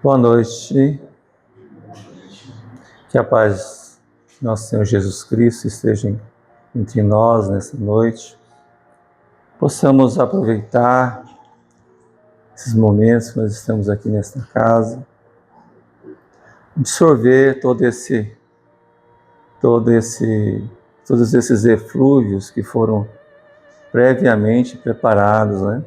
Boa noite, que a paz de nosso Senhor Jesus Cristo esteja entre nós nessa noite, possamos aproveitar esses momentos que nós estamos aqui nesta casa, absorver todos esses eflúvios que foram previamente preparados, né?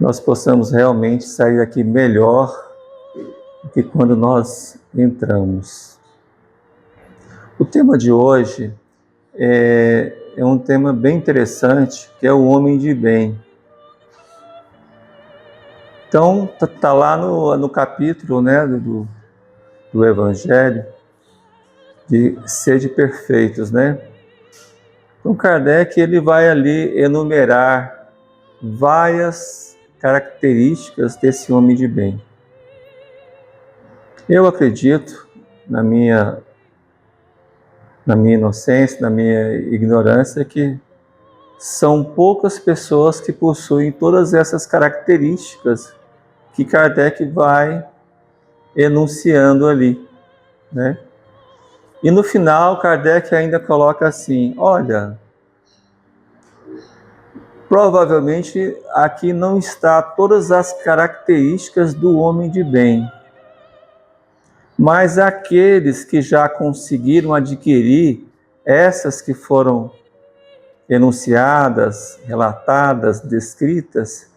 Nós possamos realmente sair daqui melhor do que quando nós entramos. O tema de hoje é um tema bem interessante, que é o homem de bem. Então, está lá no capítulo, né, do Evangelho, de sede perfeitos, né? Então, Kardec ele vai ali enumerar várias características desse homem de bem. Eu acredito, na minha inocência, na minha ignorância, que são poucas pessoas que possuem todas essas características que Kardec vai enunciando ali, né? E no final, Kardec ainda coloca assim: olha, provavelmente aqui não está todas as características do homem de bem, mas aqueles que já conseguiram adquirir essas que foram enunciadas, relatadas, descritas,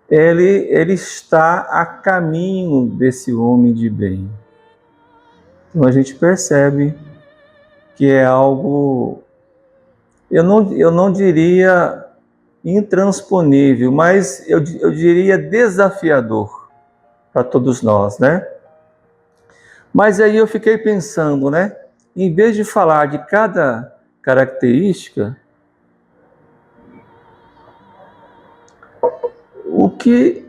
ele está a caminho desse homem de bem. Então a gente percebe que é algo, eu não diria intransponível, mas eu diria desafiador para todos nós, né? Mas aí eu fiquei pensando, né? Em vez de falar de cada característica, o que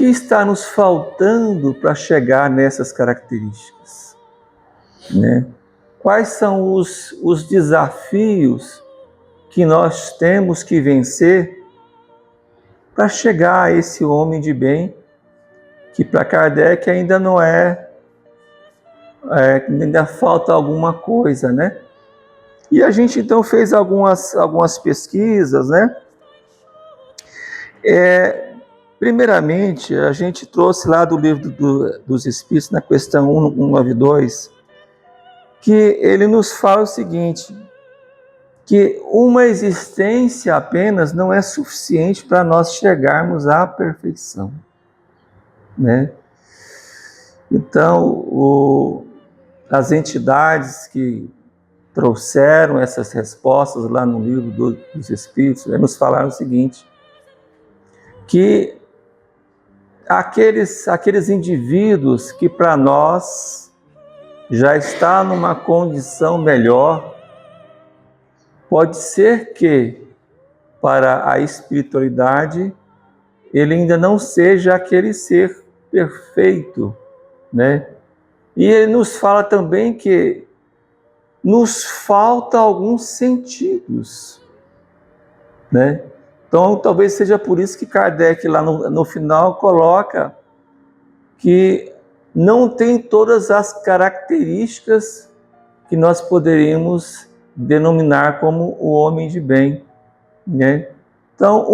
está nos faltando para chegar nessas características, né? Quais são os desafios que nós temos que vencer para chegar a esse homem de bem, que para Kardec ainda não ainda falta alguma coisa, né? E a gente então fez algumas pesquisas, né? Primeiramente, a gente trouxe lá do livro dos Espíritos, na questão 192, que ele nos fala o seguinte, que uma existência apenas não é suficiente para nós chegarmos à perfeição, né? Então, as entidades que trouxeram essas respostas lá no livro dos Espíritos, nos falaram o seguinte, que aqueles indivíduos que para nós já está numa condição melhor, pode ser que para a espiritualidade ele ainda não seja aquele ser perfeito, né? E ele nos fala também que nos falta alguns sentidos, né? Então, talvez seja por isso que Kardec, lá no final, coloca que não tem todas as características que nós poderíamos denominar como o homem de bem, né? Então,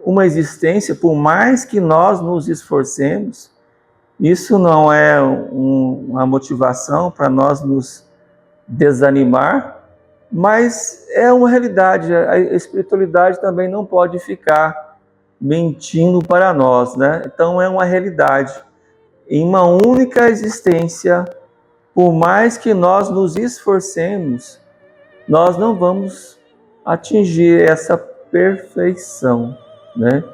uma existência, por mais que nós nos esforcemos, isso não é uma motivação para nós nos desanimar, mas é uma realidade. A espiritualidade também não pode ficar mentindo para nós, né? Então é uma realidade. Em uma única existência, por mais que nós nos esforcemos, nós não vamos atingir essa perfeição, né?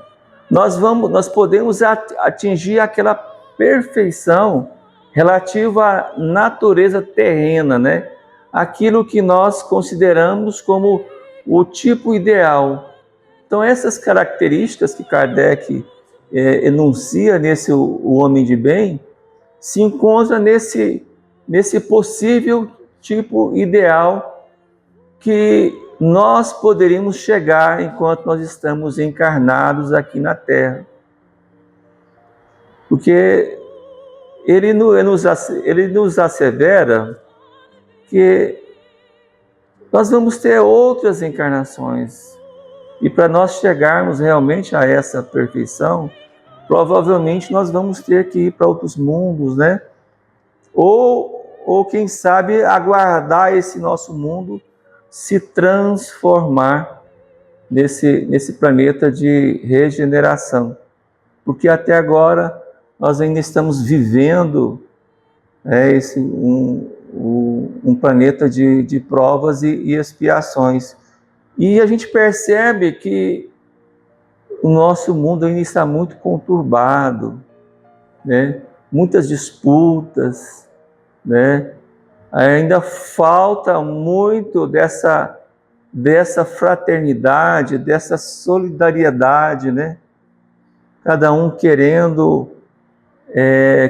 Nós podemos atingir aquela perfeição relativa à natureza terrena, né? Aquilo que nós consideramos como o tipo ideal. Então, essas características que Kardec enuncia nesse o homem de bem, se encontra nesse possível tipo ideal que nós poderíamos chegar enquanto nós estamos encarnados aqui na Terra. Porque ele nos assevera que nós vamos ter outras encarnações. E para nós chegarmos realmente a essa perfeição, provavelmente nós vamos ter que ir para outros mundos, né? Ou quem sabe, aguardar esse nosso mundo se transformar nesse planeta de regeneração. Porque até agora nós ainda estamos vivendo um planeta de provas e expiações. E a gente percebe que o nosso mundo ainda está muito conturbado, né? Muitas disputas, né? Ainda falta muito dessa fraternidade, dessa solidariedade, né? Cada um querendo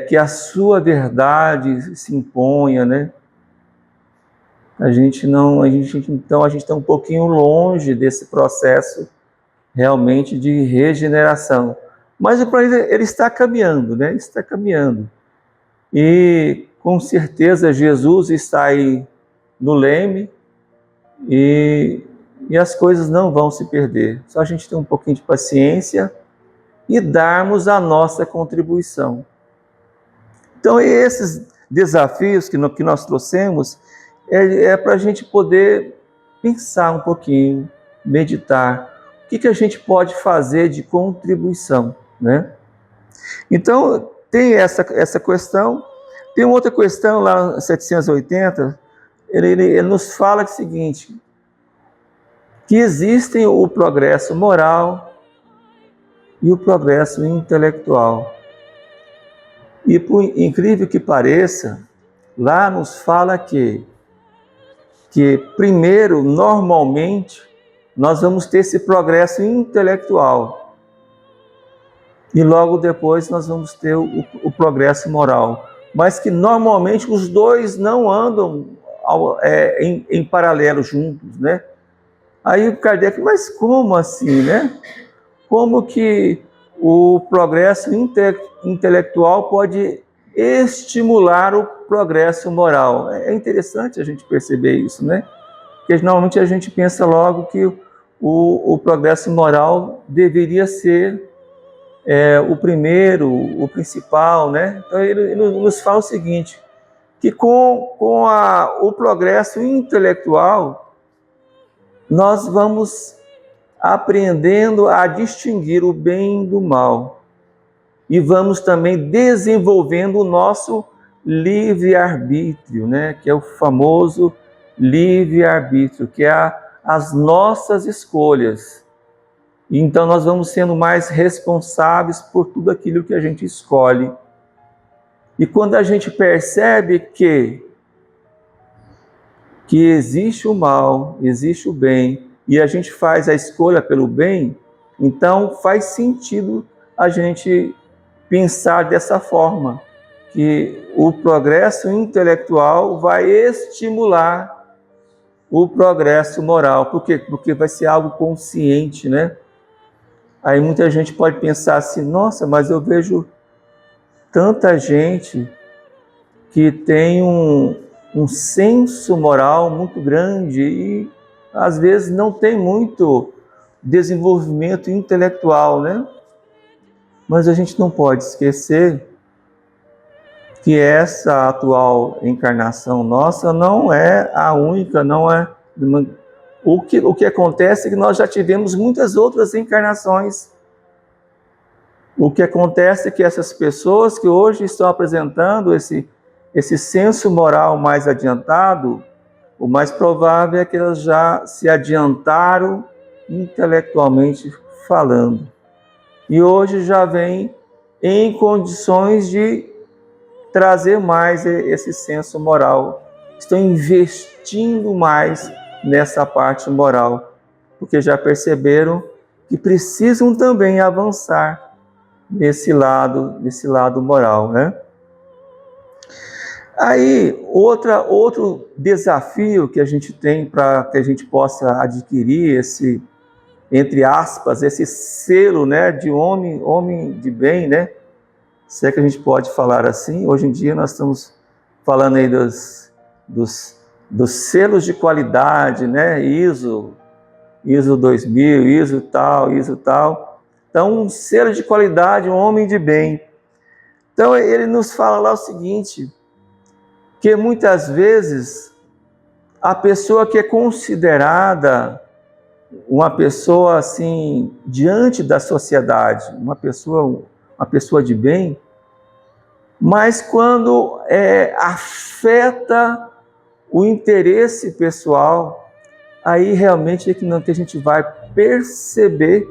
que a sua verdade se imponha, né? Então a gente está um pouquinho longe desse processo realmente de regeneração. Mas o planeta ele está caminhando, né? Ele está caminhando. E com certeza Jesus está aí no leme e as coisas não vão se perder. Só a gente ter um pouquinho de paciência e darmos a nossa contribuição. Então, esses desafios que nós trouxemos é para a gente poder pensar um pouquinho, meditar. O que a gente pode fazer de contribuição, né? Então, tem essa questão. Tem outra questão lá, 780, ele nos fala o seguinte, que existem o progresso moral e o progresso intelectual. E por incrível que pareça, lá nos fala que primeiro, normalmente, nós vamos ter esse progresso intelectual. E logo depois nós vamos ter o progresso moral. Mas que normalmente os dois não andam em paralelo juntos, né? Aí o Kardec, mas como assim, né? Como que o progresso intelectual pode estimular o progresso moral? É interessante a gente perceber isso, né? Porque normalmente a gente pensa logo que o progresso moral deveria ser o primeiro, o principal, né? Então ele nos fala o seguinte, que com o progresso intelectual, nós vamos aprendendo a distinguir o bem do mal e vamos também desenvolvendo o nosso livre-arbítrio, né? Que é o famoso livre-arbítrio, que é as nossas escolhas. Então nós vamos sendo mais responsáveis por tudo aquilo que a gente escolhe. E quando a gente percebe que existe o mal, existe o bem, e a gente faz a escolha pelo bem, então faz sentido a gente pensar dessa forma, que o progresso intelectual vai estimular o progresso moral. Por quê? Porque vai ser algo consciente, né? Aí muita gente pode pensar assim, nossa, mas eu vejo tanta gente que tem um senso moral muito grande e às vezes não tem muito desenvolvimento intelectual, né? Mas a gente não pode esquecer que essa atual encarnação nossa não é a única, não é... O que acontece é que nós já tivemos muitas outras encarnações. O que acontece é que essas pessoas que hoje estão apresentando esse senso moral mais adiantado, o mais provável é que elas já se adiantaram intelectualmente falando. E hoje já vem em condições de trazer mais esse senso moral. Estão investindo mais nessa parte moral, porque já perceberam que precisam também avançar nesse lado moral, né? Aí, outro desafio que a gente tem para que a gente possa adquirir esse, entre aspas, esse selo, né, de homem de bem, né? se é que a gente pode falar assim. Hoje em dia nós estamos falando aí dos selos de qualidade, né? ISO 2000, ISO tal. Então, um selo de qualidade, um homem de bem. Então, ele nos fala lá o seguinte, que muitas vezes a pessoa que é considerada uma pessoa assim, diante da sociedade, uma pessoa de bem, mas quando afeta o interesse pessoal, aí realmente é que a gente vai perceber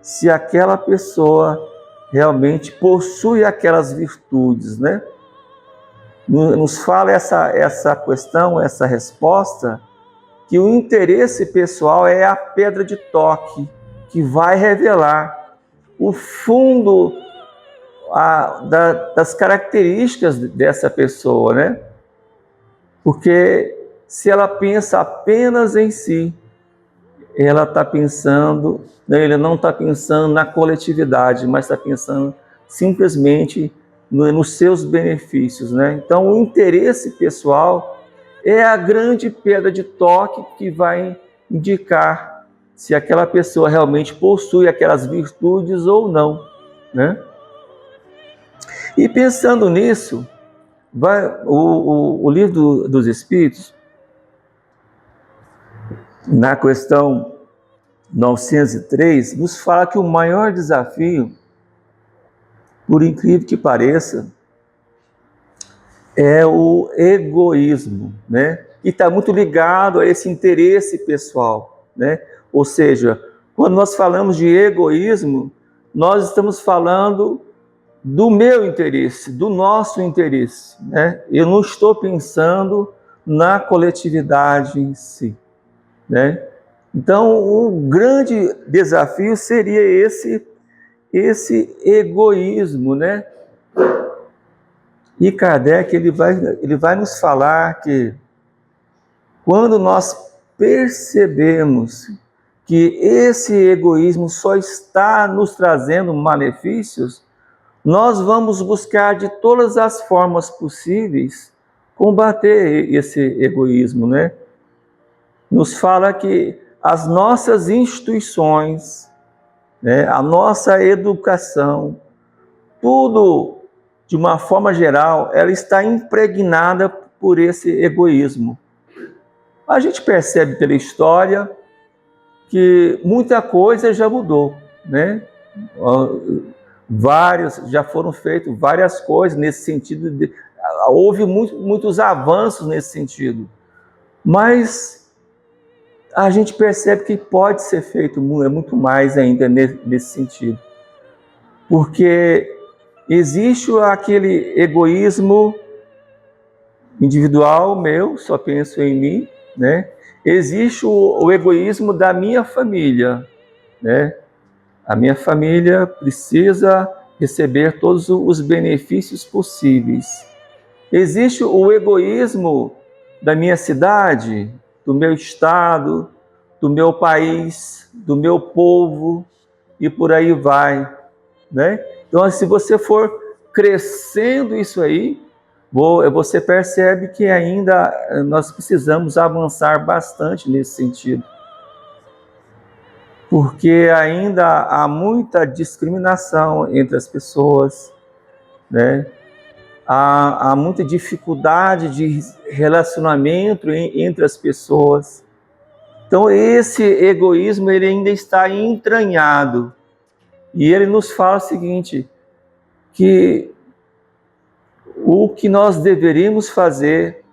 se aquela pessoa realmente possui aquelas virtudes, né? Nos fala essa questão, essa resposta, que o interesse pessoal é a pedra de toque que vai revelar o fundo das características dessa pessoa, né? Porque se ela pensa apenas em si, ela está pensando, ele não está pensando na coletividade, mas está pensando simplesmente nos seus benefícios, né? Então, o interesse pessoal é a grande pedra de toque que vai indicar se aquela pessoa realmente possui aquelas virtudes ou não, né? E pensando nisso, o Livro dos Espíritos, na questão 903, nos fala que o maior desafio, por incrível que pareça, é o egoísmo, né? E está muito ligado a esse interesse pessoal, né? Ou seja, quando nós falamos de egoísmo, nós estamos falando do meu interesse, do nosso interesse, né? Eu não estou pensando na coletividade em si, né? Então, o grande desafio seria esse egoísmo, né? E Kardec ele vai nos falar que quando nós percebemos que esse egoísmo só está nos trazendo malefícios, nós vamos buscar de todas as formas possíveis combater esse egoísmo, né? Nos fala que as nossas instituições, né, a nossa educação, tudo, de uma forma geral, ela está impregnada por esse egoísmo. A gente percebe pela história que muita coisa já mudou, né? Já foram feitas várias coisas nesse sentido, houve muitos avanços nesse sentido, mas a gente percebe que pode ser feito muito mais ainda nesse sentido, porque existe aquele egoísmo individual meu, só penso em mim, né? Existe o egoísmo da minha família, né? A minha família precisa receber todos os benefícios possíveis. Existe o egoísmo da minha cidade, do meu estado, do meu país, do meu povo, e por aí vai, né? Então, se você for crescendo isso aí, você percebe que ainda nós precisamos avançar bastante nesse sentido. Porque ainda há muita discriminação entre as pessoas, né? Há muita dificuldade de relacionamento entre as pessoas. Então, esse egoísmo ele ainda está entranhado. E ele nos fala o seguinte, que o que nós deveríamos fazer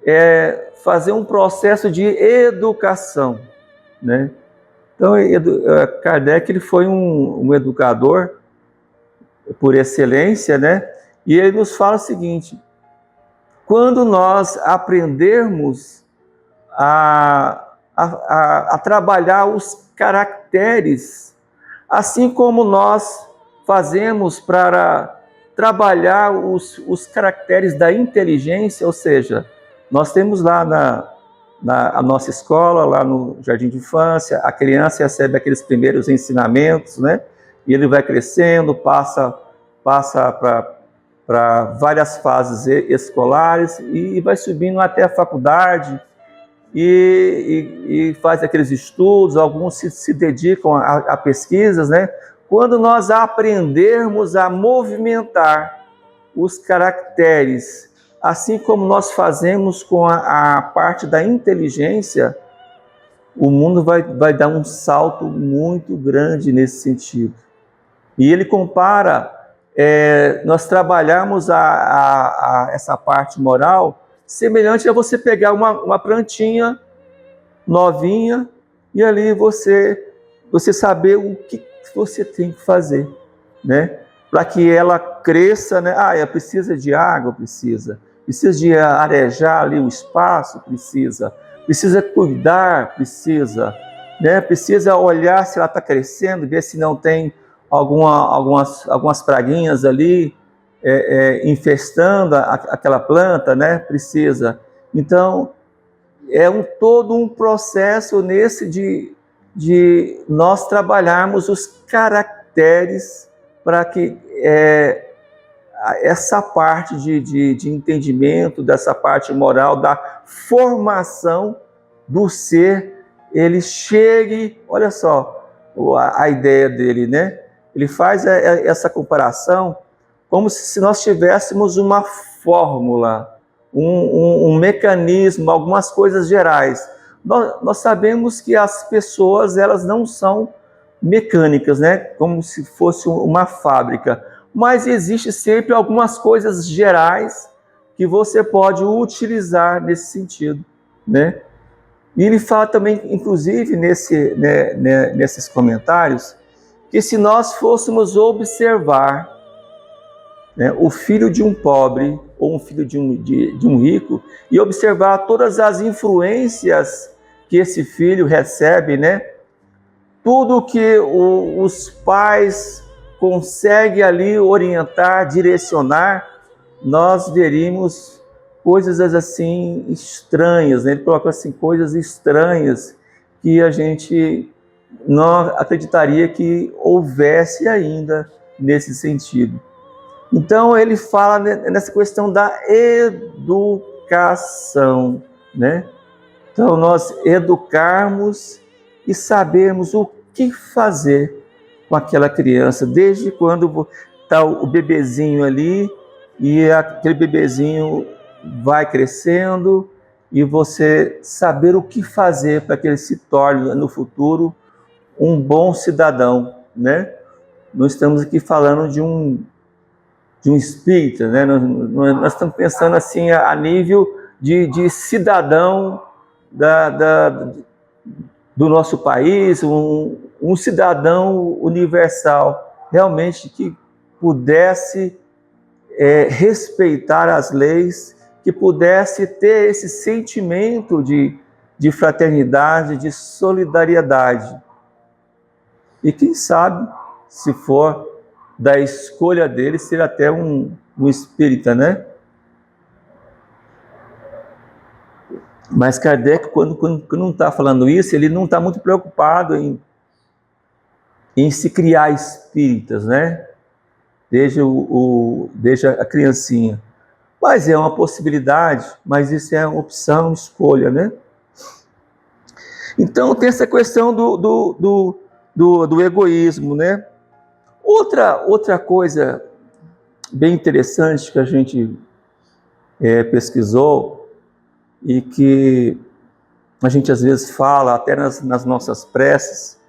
é fazer um processo de educação, né? Então, Kardec ele foi um educador por excelência, né? E ele nos fala o seguinte, quando nós aprendermos a trabalhar os caracteres, assim como nós fazemos para trabalhar os caracteres da inteligência, ou seja, nós temos lá na nossa escola, lá no jardim de infância, a criança recebe aqueles primeiros ensinamentos, né? E ele vai crescendo, passa para para várias fases escolares e vai subindo até a faculdade e faz aqueles estudos, alguns se dedicam a pesquisas, né? Quando nós aprendermos a movimentar os caracteres, assim como nós fazemos com a parte da inteligência, o mundo vai dar um salto muito grande nesse sentido. E ele compara nós trabalharmos essa parte moral semelhante a você pegar uma plantinha novinha e ali você saber o que você tem que fazer, né? Para que ela cresça, né? Ela precisa de água, precisa de arejar ali o espaço, precisa cuidar, né? Precisa olhar se ela está crescendo, ver se não tem algumas praguinhas ali infestando aquela planta, né? Precisa. Então, todo um processo de nós trabalharmos os caracteres para que essa parte de entendimento, dessa parte moral, da formação do ser, ele chegue, olha só a ideia dele, né? Ele faz essa comparação como se nós tivéssemos uma fórmula, um mecanismo, algumas coisas gerais. Nós sabemos que as pessoas, elas não são mecânicas, né? Como se fosse uma fábrica, mas existe sempre algumas coisas gerais que você pode utilizar nesse sentido, né? E ele fala também, inclusive, nesses comentários, que se nós fôssemos observar, né, o filho de um pobre ou um filho de um rico e observar todas as influências que esse filho recebe, né? Tudo que os pais conseguem ali orientar, direcionar, nós veríamos coisas assim estranhas, né? Ele coloca assim, coisas estranhas que a gente não acreditaria que houvesse ainda nesse sentido. Então ele fala nessa questão da educação, né? Então nós educarmos e sabermos o que fazer com aquela criança, desde quando está o bebezinho ali e aquele bebezinho vai crescendo e você saber o que fazer para que ele se torne no futuro um bom cidadão, né? Nós estamos aqui falando de um espírita, né? Nós estamos pensando assim a nível de cidadão do nosso país, um cidadão universal, realmente que pudesse respeitar as leis, que pudesse ter esse sentimento de fraternidade, de solidariedade. E quem sabe, se for da escolha dele, ser até um espírita, né? Mas Kardec, quando não está falando isso, ele não está muito preocupado em se criar espíritas, né? Desde a criancinha. Mas é uma possibilidade, mas isso é uma opção, escolha, né? Então tem essa questão do egoísmo, né? Outra coisa bem interessante que a gente pesquisou e que a gente às vezes fala até nas nossas preces,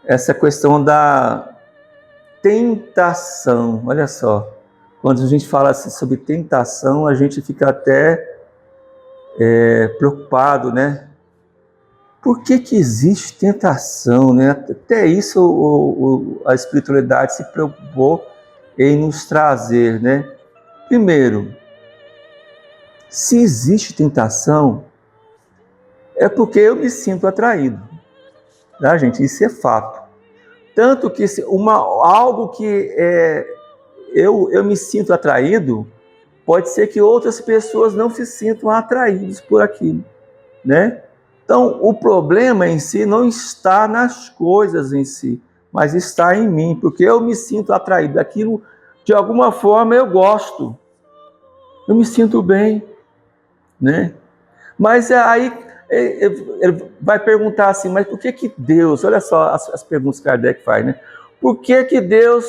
essa questão da tentação. Olha só, quando a gente fala assim sobre tentação, a gente fica até preocupado, né? Por que existe tentação, né? Até isso a espiritualidade se preocupou em nos trazer, né? Primeiro, se existe tentação, é porque eu me sinto atraído, tá, gente? Isso é fato. Tanto que algo que eu me sinto atraído, pode ser que outras pessoas não se sintam atraídas por aquilo, né? Então, o problema em si não está nas coisas em si, mas está em mim, porque eu me sinto atraído. Aquilo, de alguma forma eu gosto, eu me sinto bem, né? Mas aí ele vai perguntar assim, mas por que Deus, olha só as perguntas que Kardec faz, né? Por que Deus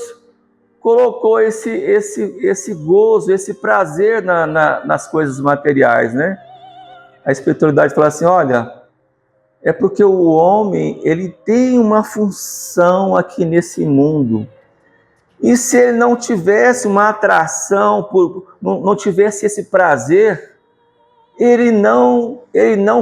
colocou esse gozo, esse prazer nas coisas materiais, né? A espiritualidade fala assim, olha, é porque o homem, ele tem uma função aqui nesse mundo. E se ele não tivesse uma atração, não tivesse esse prazer, ele não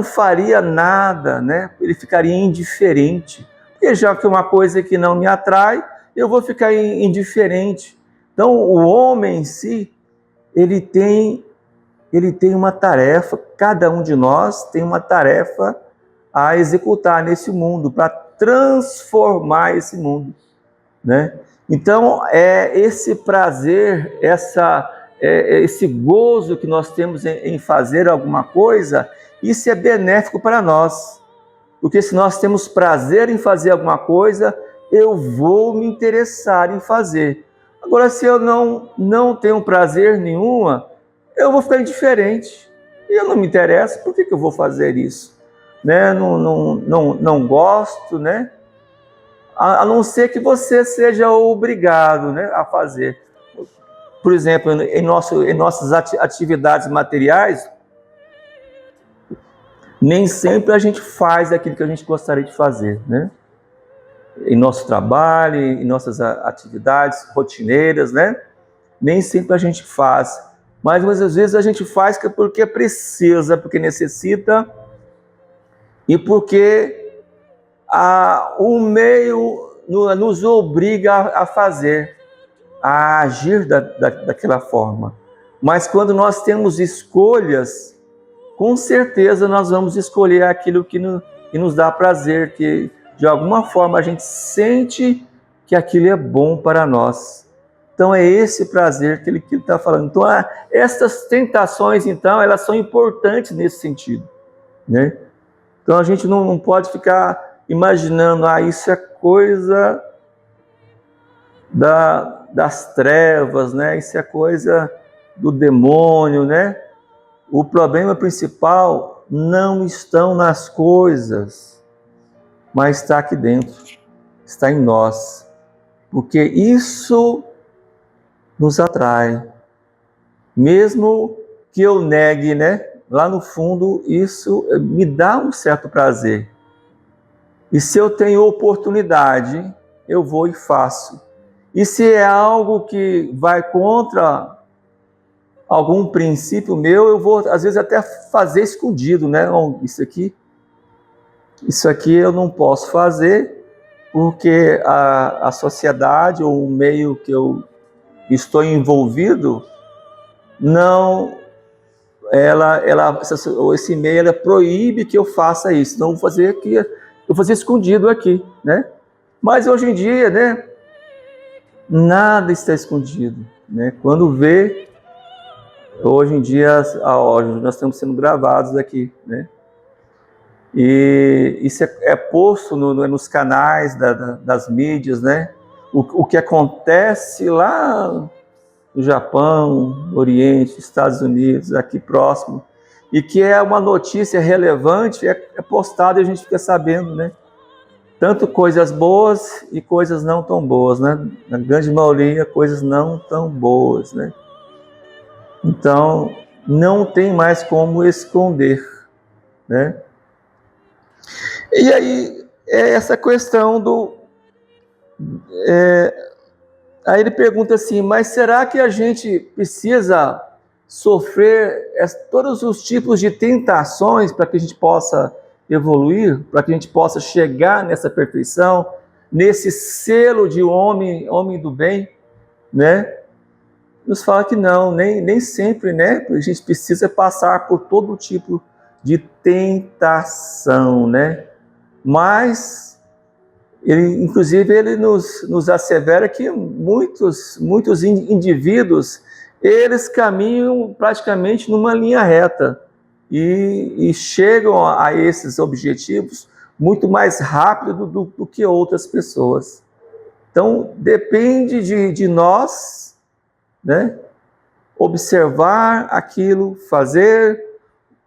faria nada, né? Ele ficaria indiferente. E já que é uma coisa que não me atrai, eu vou ficar indiferente. Então, o homem em si, ele tem uma tarefa, cada um de nós tem uma tarefa a executar nesse mundo, para transformar esse mundo, né? Então, esse prazer, esse gozo que nós temos em fazer alguma coisa, isso é benéfico para nós. Porque se nós temos prazer em fazer alguma coisa, eu vou me interessar em fazer. Agora, se eu não tenho prazer nenhuma, eu vou ficar indiferente. E eu não me interesso, por que eu vou fazer isso? Né? Não gosto, né? A não ser que você seja obrigado, né, a fazer. Por exemplo, em nossas atividades materiais, nem sempre a gente faz aquilo que a gente gostaria de fazer, né? Em nosso trabalho, em nossas atividades rotineiras, né? Nem sempre a gente faz. Mas às vezes a gente faz porque precisa, porque necessita e porque o meio nos obriga a fazer, a agir daquela forma. Mas quando nós temos escolhas, com certeza nós vamos escolher aquilo que nos dá prazer, que de alguma forma a gente sente que aquilo é bom para nós. Então é esse prazer que ele está falando. Então essas tentações, então, elas são importantes nesse sentido, né? Então a gente não pode ficar imaginando, isso é coisa das trevas, né? Isso é coisa do demônio, né? O problema principal não estão nas coisas, mas está aqui dentro, está em nós. Porque isso nos atrai. Mesmo que eu negue, né? Lá no fundo, isso me dá um certo prazer. E se eu tenho oportunidade, eu vou e faço. E se é algo que vai contra algum princípio meu, eu vou, às vezes, até fazer escondido, né? Isso aqui eu não posso fazer, porque a sociedade ou o meio que eu estou envolvido, esse meio ela proíbe que eu faça isso. Então, eu vou fazer escondido aqui, né? Mas hoje em dia, né? Nada está escondido, né? Quando vê, hoje em dia, nós estamos sendo gravados aqui, né? E isso é posto nos canais das mídias, né? O que acontece lá no Japão, Oriente, Estados Unidos, aqui próximo, e que é uma notícia relevante, é postado e a gente fica sabendo, né? Tanto coisas boas e coisas não tão boas, né? Na grande maioria, coisas não tão boas, né? Então, não tem mais como esconder, né? E aí, é essa questão aí ele pergunta assim, mas será que a gente precisa sofrer todos os tipos de tentações para que a gente possa evoluir, para que a gente possa chegar nessa perfeição, nesse selo de homem do bem, né? Nos fala que não, nem sempre, né? A gente precisa passar por todo tipo de tentação, né? Mas, inclusive, ele nos assevera que muitos indivíduos, eles caminham praticamente numa linha reta e chegam a esses objetivos muito mais rápido do que outras pessoas. Então, depende de nós né? Observar aquilo, fazer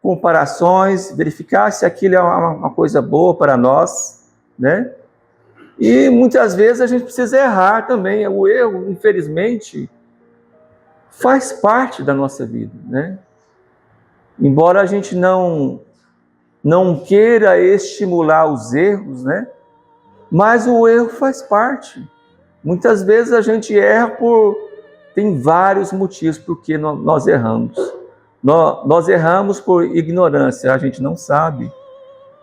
comparações, verificar se aquilo é uma coisa boa para nós, né? E muitas vezes a gente precisa errar também. O erro, infelizmente, faz parte da nossa vida, né? Embora a gente não queira estimular os erros, né? Mas o erro faz parte. Muitas vezes a gente erra tem vários motivos por que nós erramos. Nós erramos por ignorância, a gente não sabe.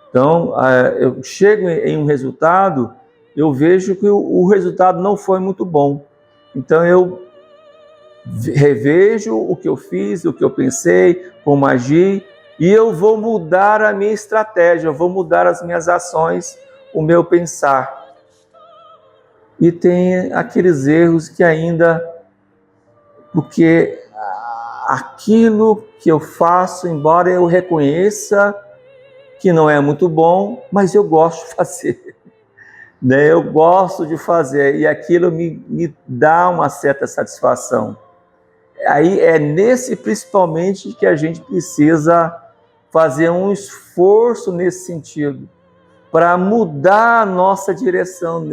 Então, eu chego em um resultado, eu vejo que o resultado não foi muito bom. Então, eu revejo o que eu fiz, o que eu pensei, como agi, e eu vou mudar a minha estratégia, eu vou mudar as minhas ações, o meu pensar. E tem aqueles erros que ainda, porque aquilo que eu faço, embora eu reconheça que não é muito bom, mas eu gosto de fazer, né? Eu gosto de fazer, e aquilo me dá uma certa satisfação. Aí é principalmente que a gente precisa fazer um esforço nesse sentido, para mudar a nossa direção,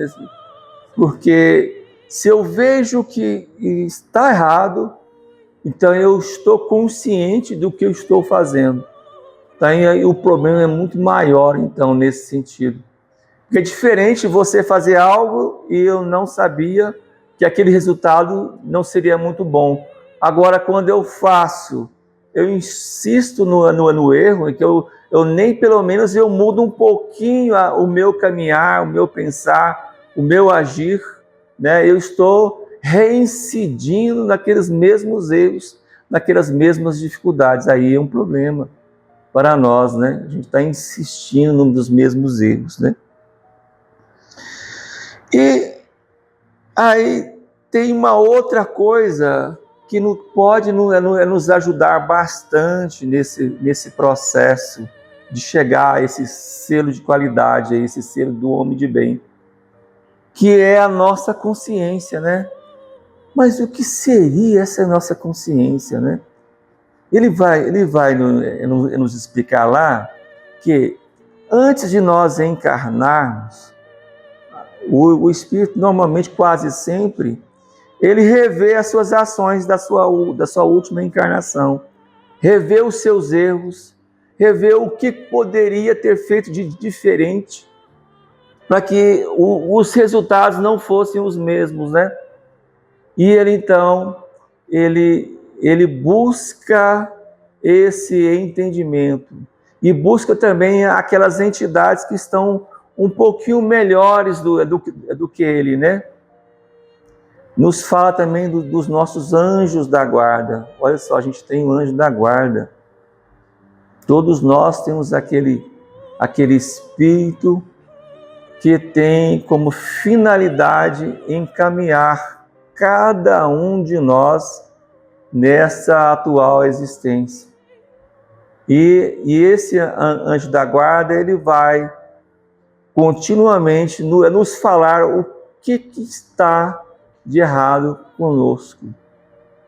porque se eu vejo que está errado, então eu estou consciente do que eu estou fazendo. Então aí o problema é muito maior, então, nesse sentido. Porque é diferente você fazer algo e eu não sabia que aquele resultado não seria muito bom. Agora, quando eu faço, eu insisto no erro, que eu nem pelo menos eu mudo um pouquinho o meu caminhar, o meu pensar, o meu agir, né? Eu estou reincidindo naqueles mesmos erros, naquelas mesmas dificuldades. Aí é um problema para nós, né? A gente está insistindo nos mesmos erros, né? E aí tem uma outra coisa que pode nos ajudar bastante nesse processo de chegar a esse selo de qualidade, a esse selo do homem de bem, que é a nossa consciência, né? Mas o que seria essa nossa consciência, né? Ele vai nos explicar lá que antes de nós encarnarmos, o Espírito normalmente, quase sempre, ele revê as suas ações da sua última encarnação, revê os seus erros, revê o que poderia ter feito de diferente para que os resultados não fossem os mesmos, né? E ele, então, ele busca esse entendimento e busca também aquelas entidades que estão um pouquinho melhores do que ele, né? Nos fala também dos nossos anjos da guarda. Olha só, a gente tem um anjo da guarda. Todos nós temos aquele espírito que tem como finalidade encaminhar cada um de nós nessa atual existência. E esse anjo da guarda, ele vai continuamente nos falar o que está de errado conosco.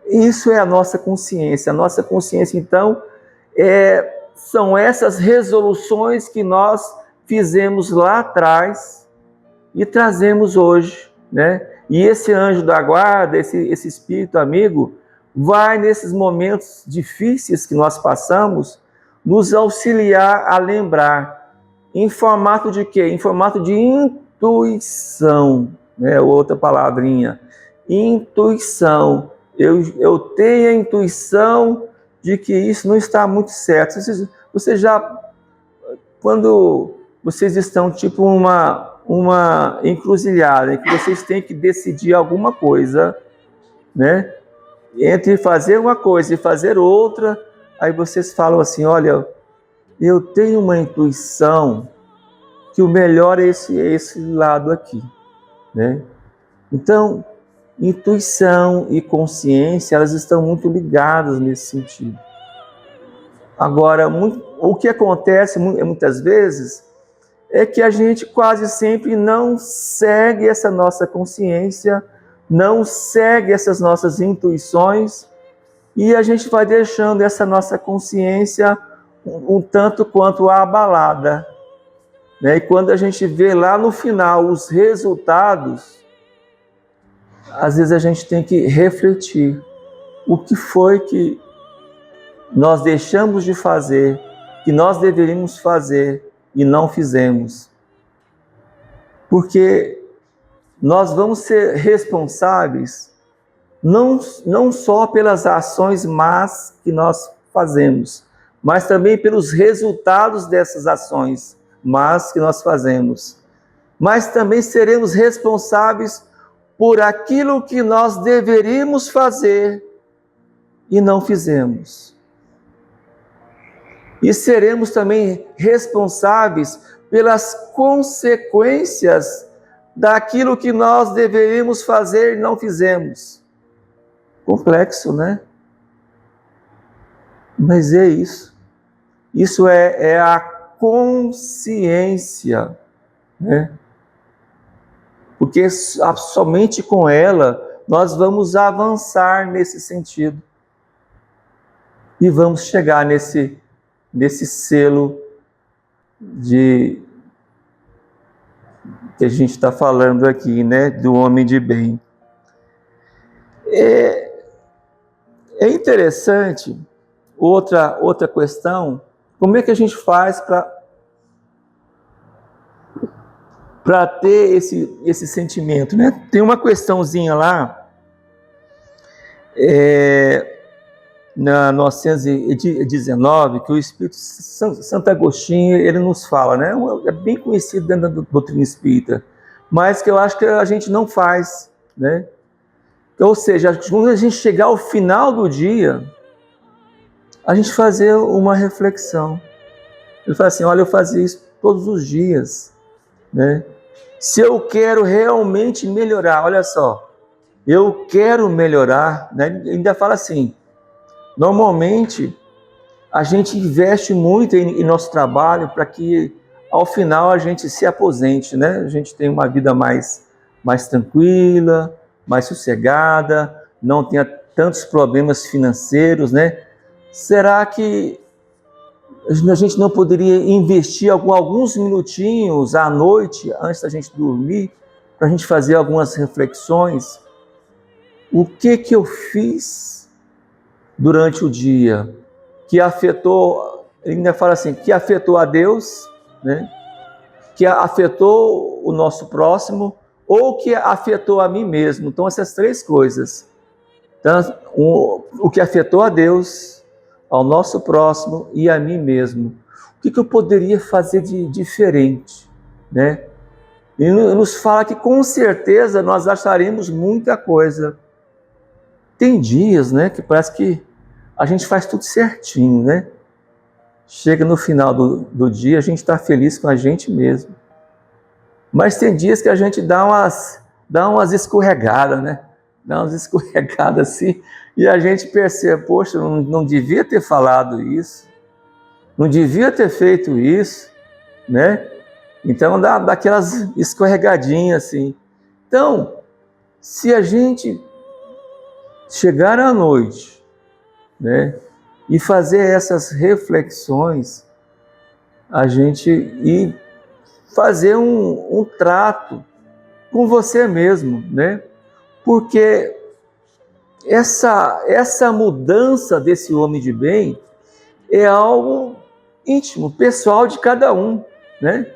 Isso é a nossa consciência. A nossa consciência, então, são essas resoluções que nós fizemos lá atrás e trazemos hoje, né? E esse anjo da guarda, esse espírito amigo, vai nesses momentos difíceis que nós passamos, nos auxiliar a lembrar. Em formato de quê? Em formato de intuição, né? Outra palavrinha. Intuição. Eu tenho a intuição de que isso não está muito certo. Vocês já, quando vocês estão tipo uma encruzilhada, em que vocês têm que decidir alguma coisa, né? Entre fazer uma coisa e fazer outra, aí vocês falam assim, olha, eu tenho uma intuição que o melhor é esse lado aqui, né? Então, intuição e consciência, elas estão muito ligadas nesse sentido. Agora, o que acontece muitas vezes é que a gente quase sempre não segue essa nossa consciência não segue essas nossas intuições e a gente vai deixando essa nossa consciência um tanto quanto abalada, né? E quando a gente vê lá no final os resultados, às vezes a gente tem que refletir o que foi que nós deixamos de fazer, que nós deveríamos fazer e não fizemos. Porque nós vamos ser responsáveis não só pelas ações más que nós fazemos, mas também pelos resultados dessas ações más que nós fazemos. Mas também seremos responsáveis por aquilo que nós deveríamos fazer e não fizemos. E seremos também responsáveis pelas consequências daquilo que nós deveríamos fazer e não fizemos. Complexo, né? Mas é isso. Isso é a consciência, né? Porque somente com ela nós vamos avançar nesse sentido. E vamos chegar nesse selo que a gente está falando aqui, né? Do homem de bem. É interessante, outra questão, como é que a gente faz para ter esse sentimento, né? Tem uma questãozinha lá, na 919, que o Espírito Santo Agostinho, ele nos fala, né? É bem conhecido dentro da doutrina espírita, mas que eu acho que a gente não faz, né? Ou seja, quando a gente chegar ao final do dia, a gente fazer uma reflexão. Ele fala assim, olha, eu fazia isso todos os dias, né? Se eu quero realmente melhorar, olha só, eu quero melhorar, né? Ele ainda fala assim, normalmente a gente investe muito em nosso trabalho para que ao final a gente se aposente, né? A gente tem uma vida mais tranquila, mais sossegada, não tenha tantos problemas financeiros, né? Será que a gente não poderia investir alguns minutinhos à noite, antes da gente dormir, para a gente fazer algumas reflexões? O que eu fiz durante o dia que afetou, ele ainda fala assim, que afetou a Deus, né? Que afetou o nosso próximo, ou que afetou a mim mesmo. Então, essas três coisas. Então, o que afetou a Deus, ao nosso próximo e a mim mesmo. O que eu poderia fazer de diferente, né? E nos fala que com certeza nós acharemos muita coisa. Tem dias, né, que parece que a gente faz tudo certinho, né? Chega no final do dia, a gente está feliz com a gente mesmo. Mas tem dias que a gente dá umas escorregadas, né? Dá umas escorregadas assim, e a gente percebe, poxa, não devia ter falado isso, não devia ter feito isso, né? Então dá aquelas escorregadinhas assim. Então, se a gente chegar à noite, né, e fazer essas reflexões, a gente ir fazer um trato com você mesmo, né? Porque essa mudança desse homem de bem é algo íntimo, pessoal de cada um, né?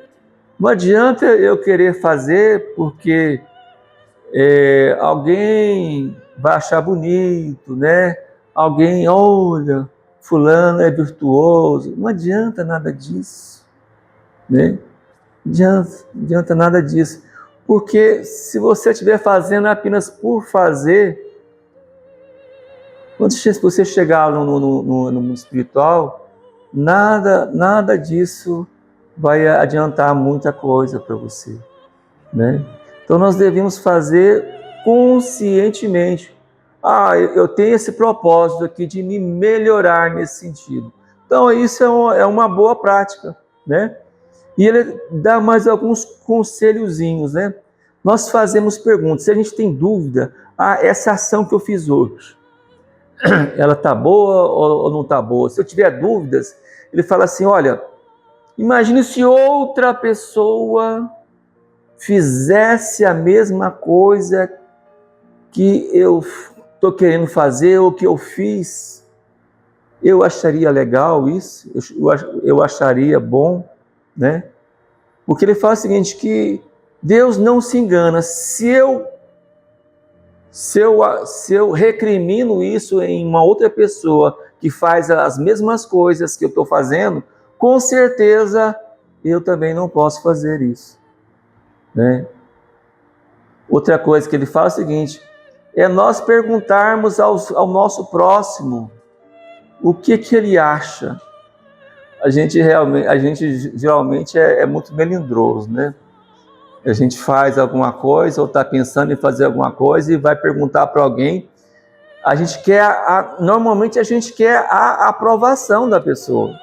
Não adianta eu querer fazer porque alguém vai achar bonito, né? Alguém, olha, fulano é virtuoso. Não adianta nada disso, né? Não adianta nada disso. Porque se você estiver fazendo apenas por fazer, quando você chegar no mundo espiritual, nada disso vai adiantar muita coisa para você, né? Então nós devemos fazer conscientemente. Eu tenho esse propósito aqui de me melhorar nesse sentido. Então isso é uma boa prática, né? E ele dá mais alguns conselhozinhos, né? Nós fazemos perguntas. Se a gente tem dúvida, essa ação que eu fiz hoje, ela está boa ou não está boa? Se eu tiver dúvidas, ele fala assim, olha, imagine se outra pessoa fizesse a mesma coisa que eu estou querendo fazer ou que eu fiz. Eu acharia legal isso? Eu acharia bom, né? Porque ele fala o seguinte, que Deus não se engana. Se eu recrimino isso em uma outra pessoa que faz as mesmas coisas que eu estou fazendo, com certeza eu também não posso fazer isso, né? Outra coisa que ele fala é o seguinte, é nós perguntarmos ao nosso próximo o que ele acha. A gente geralmente é muito melindroso, né? A gente faz alguma coisa ou está pensando em fazer alguma coisa e vai perguntar para alguém. A gente quer, normalmente a gente quer a aprovação da pessoa.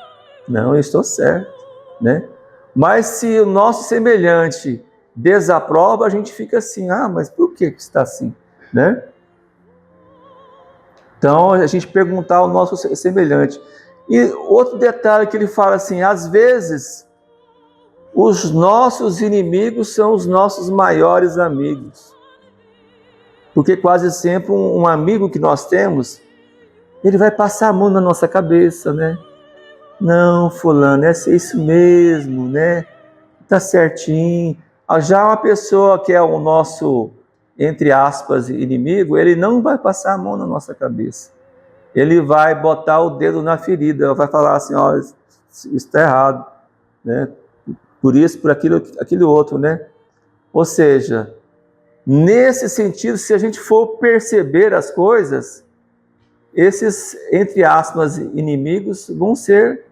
Não, eu estou certo, né? Mas se o nosso semelhante desaprova, a gente fica assim, mas por que está assim, né? Então, a gente perguntar ao nosso semelhante. E outro detalhe que ele fala assim, às vezes, os nossos inimigos são os nossos maiores amigos. Porque quase sempre um amigo que nós temos, ele vai passar a mão na nossa cabeça, né? Não, fulano, é isso mesmo, né? Tá certinho. Já uma pessoa que é o nosso, entre aspas, inimigo, ele não vai passar a mão na nossa cabeça. Ele vai botar o dedo na ferida, vai falar assim, isso está errado, né? Por isso, por aquilo outro, né? Ou seja, nesse sentido, se a gente for perceber as coisas, esses, entre aspas, inimigos vão ser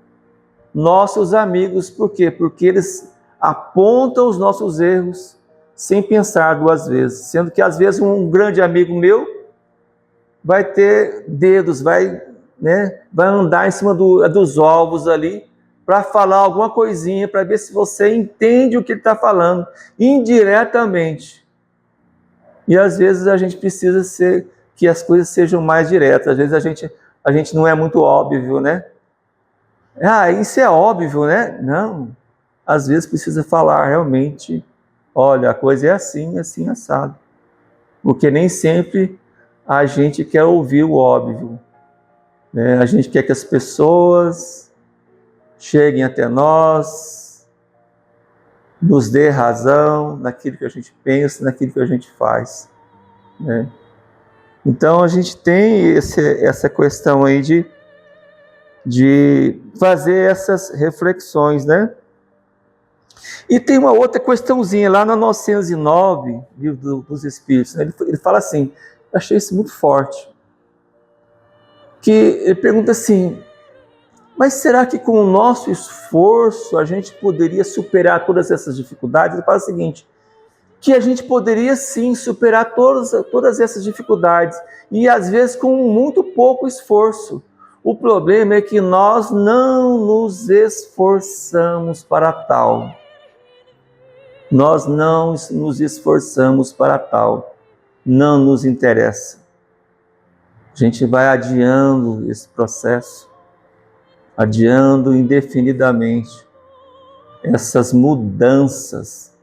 nossos amigos. Por quê? Porque eles apontam os nossos erros sem pensar duas vezes. Sendo que, às vezes, um grande amigo meu vai ter dedos, vai andar em cima dos ovos ali para falar alguma coisinha, para ver se você entende o que ele está falando, indiretamente. E às vezes a gente precisa que as coisas sejam mais diretas. Às vezes a gente não é muito óbvio, né? Isso é óbvio, né? Não. Às vezes precisa falar realmente, olha, a coisa é assim, assim, assado. Porque nem sempre a gente quer ouvir o óbvio, né? A gente quer que as pessoas cheguem até nós, nos dê razão naquilo que a gente pensa, naquilo que a gente faz, né? Então a gente tem essa questão aí de fazer essas reflexões, né? E tem uma outra questãozinha lá na 909, livro dos Espíritos, né? Ele fala assim, eu achei isso muito forte, que ele pergunta assim, mas será que com o nosso esforço a gente poderia superar todas essas dificuldades? Ele fala o seguinte, que a gente poderia sim superar todas essas dificuldades, e às vezes com muito pouco esforço. O problema é que nós não nos esforçamos para tal. Nós não nos esforçamos para tal. Não nos interessa. A gente vai adiando esse processo, adiando indefinidamente essas mudanças.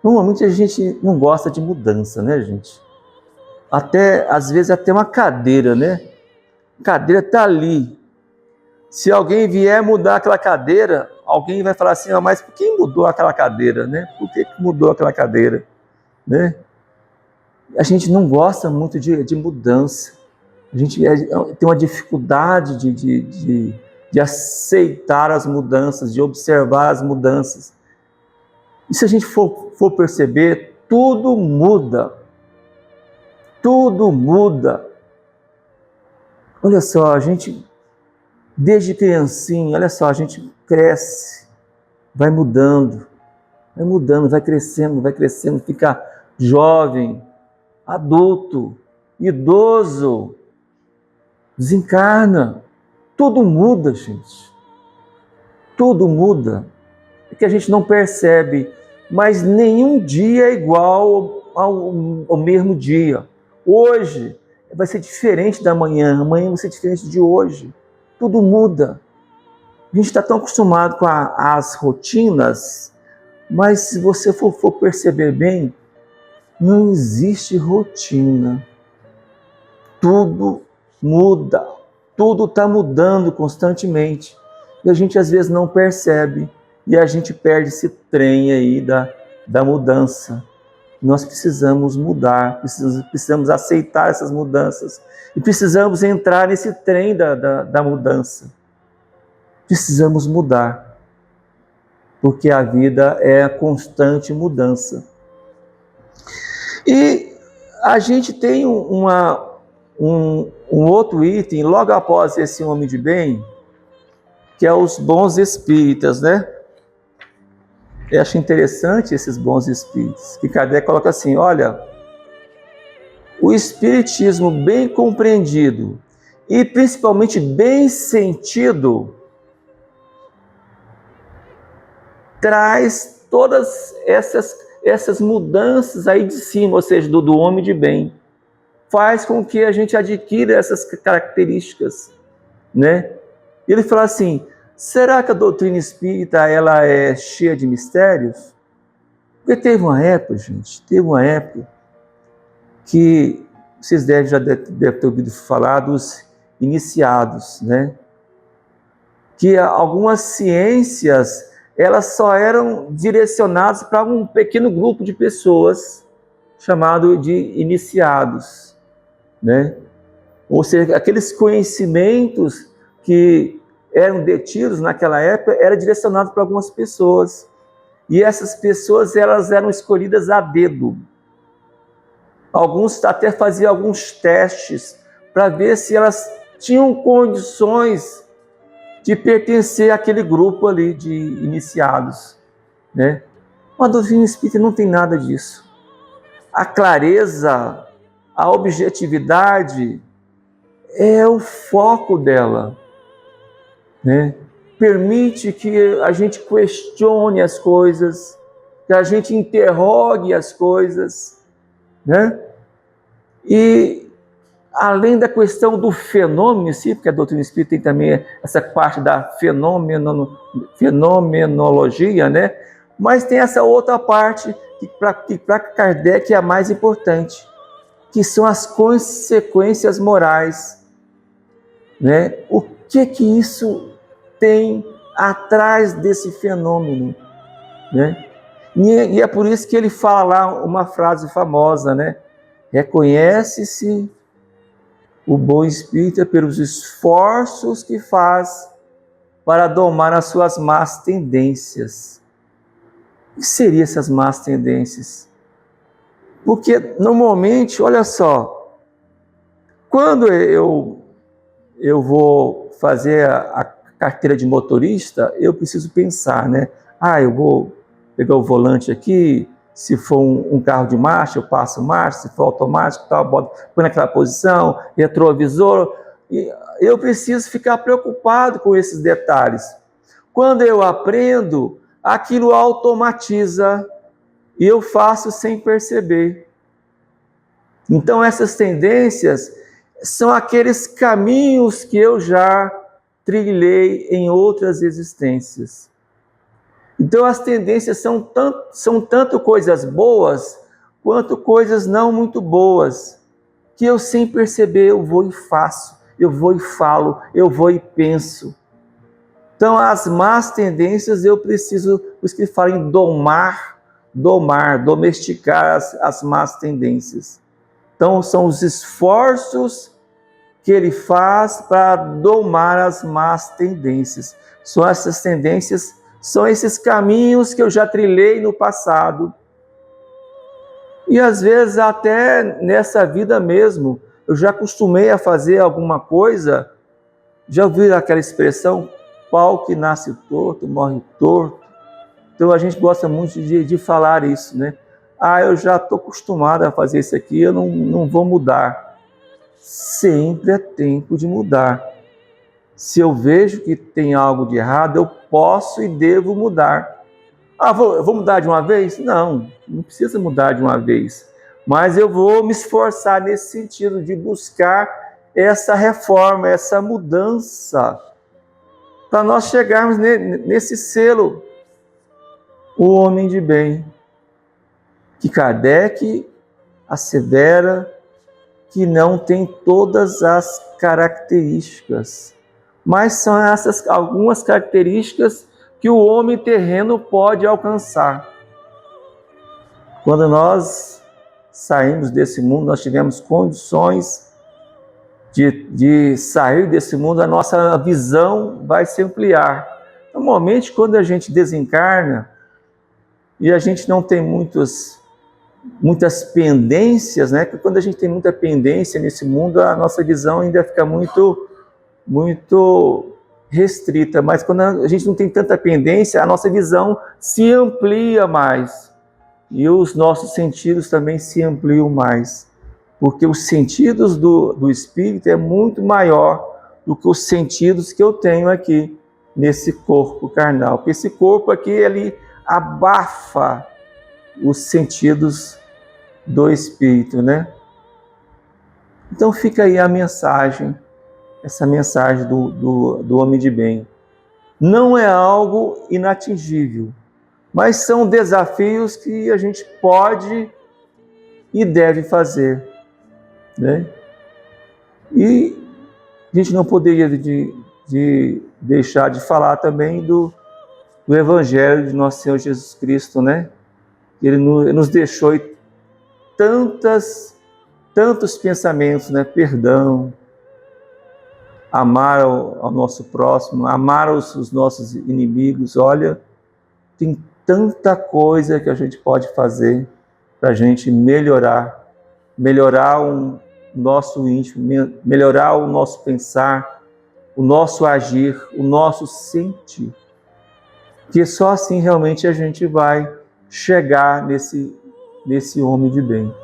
Normalmente a gente não gosta de mudança, né, gente? Às vezes até uma cadeira, né? A cadeira está ali. Se alguém vier mudar aquela cadeira, alguém vai falar assim, mas por que mudou aquela cadeira, né? Por que mudou aquela cadeira, né? A gente não gosta muito de mudança. A gente tem uma dificuldade de aceitar as mudanças, de observar as mudanças. E se a gente for perceber, tudo muda. Tudo muda. Olha só, a gente, desde criancinha, olha só, a gente cresce, vai mudando, vai crescendo, fica jovem, adulto, idoso, desencarna. Tudo muda, gente. Tudo muda. É que a gente não percebe, mas nenhum dia é igual ao mesmo dia. Hoje vai ser diferente da manhã, amanhã vai ser diferente de hoje. Tudo muda. A gente está tão acostumado com as rotinas, mas se você for perceber bem, não existe rotina. Tudo muda, tudo está mudando constantemente. E a gente às vezes não percebe, e a gente perde esse trem aí da mudança. Nós precisamos mudar, precisamos aceitar essas mudanças, e precisamos entrar nesse trem da mudança. Precisamos mudar, porque a vida é a constante mudança. E a gente tem um outro item, logo após esse homem de bem, que é os bons espíritas, né? Eu acho interessante esses bons espíritos, que Kardec coloca assim, olha, o espiritismo bem compreendido e principalmente bem sentido traz todas essas mudanças aí de cima, ou seja, do homem de bem. Faz com que a gente adquira essas características, né? E ele fala assim, será que a doutrina espírita ela é cheia de mistérios? Porque teve uma época, gente, que vocês já devem ter ouvido falar dos iniciados, né? Que algumas ciências elas só eram direcionadas para um pequeno grupo de pessoas, chamado de iniciados, né? Ou seja, aqueles conhecimentos que eram detidos naquela época eram direcionados para algumas pessoas. E essas pessoas elas eram escolhidas a dedo. Alguns até faziam alguns testes para ver se elas tinham condições de pertencer àquele grupo ali de iniciados, né? A doutrina espírita não tem nada disso. A clareza, a objetividade é o foco dela, né? Permite que a gente questione as coisas, que a gente interrogue as coisas, né? E além da questão do fenômeno em si, porque a doutrina espírita tem também essa parte da fenomenologia, né? Mas tem essa outra parte que para Kardec é a mais importante, que são as consequências morais, né? O que isso tem atrás desse fenômeno, né? E é por isso que ele fala lá uma frase famosa, né? Reconhece-se o bom espírita pelos esforços que faz para domar as suas más tendências. O que seriam essas más tendências? Porque, normalmente, olha só, quando eu vou fazer a carteira de motorista, eu preciso pensar, né? Eu vou pegar o volante aqui, se for um carro de marcha, eu passo marcha, se for automático, tal, põe naquela posição, retrovisor. E eu preciso ficar preocupado com esses detalhes. Quando eu aprendo, aquilo automatiza e eu faço sem perceber. Então, essas tendências são aqueles caminhos que eu já trilhei em outras existências. Então, as tendências são tanto coisas boas, quanto coisas não muito boas, que eu, sem perceber, eu vou e faço, eu vou e falo, eu vou e penso. Então, as más tendências eu preciso, por isso que ele fala em domesticar as más tendências. Então, são os esforços que ele faz para domar as más tendências. São essas tendências, são esses caminhos que eu já trilhei no passado. E às vezes até nessa vida mesmo, eu já acostumei a fazer alguma coisa. Já ouviram aquela expressão, pau que nasce torto, morre torto? Então a gente gosta muito de falar isso, né? Eu já estou acostumado a fazer isso aqui, eu não vou mudar. Sempre é tempo de mudar. Se eu vejo que tem algo de errado, eu posso e devo mudar. Eu vou mudar de uma vez? Não precisa mudar de uma vez. Mas eu vou me esforçar nesse sentido de buscar essa reforma, essa mudança, para nós chegarmos nesse selo, o homem de bem, que Kardec assevera que não tem todas as características, mas são essas algumas características que o homem terreno pode alcançar. Quando nós saímos desse mundo, nós tivemos condições de sair desse mundo, a nossa visão vai se ampliar. Normalmente, quando a gente desencarna e a gente não tem muitas pendências, né? Quando a gente tem muita pendência nesse mundo, a nossa visão ainda fica muito restrita. Mas quando a gente não tem tanta pendência, a nossa visão se amplia mais. E os nossos sentidos também se ampliam mais. Porque os sentidos do espírito é muito maior do que os sentidos que eu tenho aqui nesse corpo carnal. Porque esse corpo aqui, ele abafa os sentidos do espírito, né? Então fica aí a mensagem, essa mensagem do homem de bem. Não é algo inatingível, mas são desafios que a gente pode e deve fazer, né? E a gente não poderia de deixar de falar também do Evangelho de Nosso Senhor Jesus Cristo, né? Ele nos deixou tantos pensamentos, né? Perdão, amar ao nosso próximo, amar os nossos inimigos. Olha, tem tanta coisa que a gente pode fazer para a gente melhorar o nosso íntimo, melhorar o nosso pensar, o nosso agir, o nosso sentir. Que só assim realmente a gente vai chegar nesse homem de bem.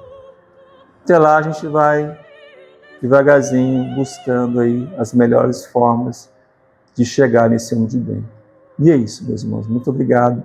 Até lá a gente vai devagarzinho buscando aí as melhores formas de chegar nesse homem de bem. E é isso, meus irmãos. Muito obrigado.